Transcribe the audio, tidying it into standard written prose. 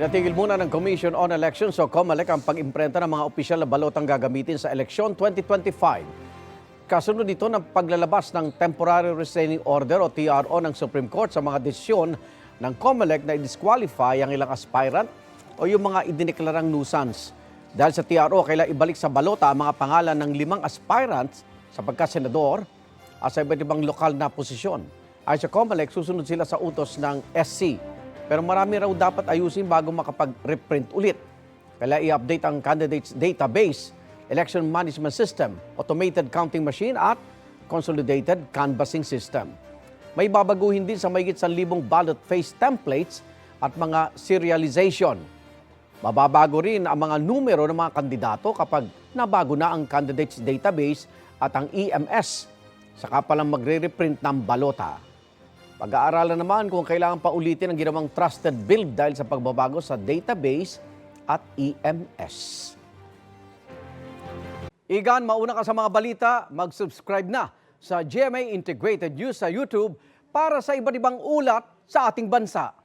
Pinatigil muna ng Commission on Elections o COMELEC ang pag-imprenta ng mga opisyal na balotang gagamitin sa eleksyon 2025. Kasunod dito ng paglalabas ng Temporary Restraining Order o TRO ng Supreme Court sa mga desisyon ng COMELEC na i-disqualify ang ilang aspirant o yung mga idineklarang nuisance. Dahil sa TRO, kailangan ibalik sa balota ang mga pangalan ng 5 aspirants sa pagkasenador at sa iba't ibang lokal na posisyon. Ayon sa COMELEC, susunod sila sa utos ng SC. Pero marami raw dapat ayusin bago makapag-reprint ulit. Kaya i-update ang candidates database, election management system, automated counting machine at consolidated canvassing system. May babaguhin din sa mahigit 1,000 ballot face templates at mga serialization. Mababago rin ang mga numero ng mga kandidato kapag nabago na ang candidates database at ang EMS. Saka palang magre-reprint ng balota. Pag-aaralan naman kung kailangan pa ulitin ang ginawang trusted build dahil sa pagbabago sa database at EMS. Igan, mauna ka sa mga balita, mag-subscribe na sa GMA Integrated News sa YouTube para sa iba't ibang ulat sa ating bansa.